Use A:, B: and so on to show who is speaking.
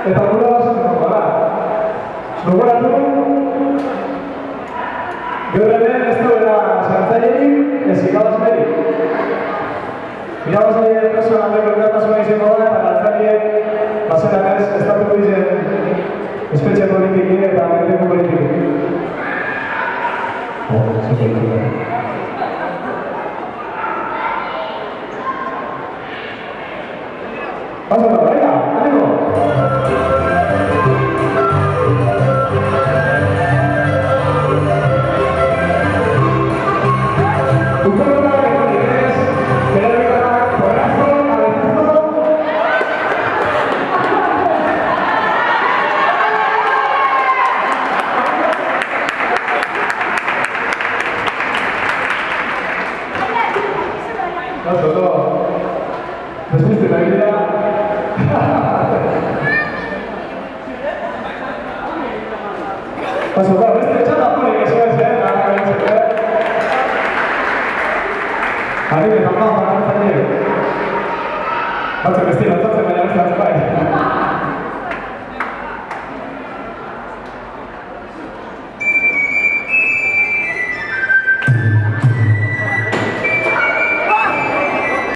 A: Eta gura basatzen da. Gogoratu, gaur hemen ez duela sartzailerik, ez irabazlerik. Irabazleek personaldeko elkartasuna izango da, eta galtzaileek bazeran ez estatuko dizen espetxe politiki eta mendeko politiki. Paso la venga, ánimo. Paso da, beste txata ponik ez Ari, batzuk ez dira,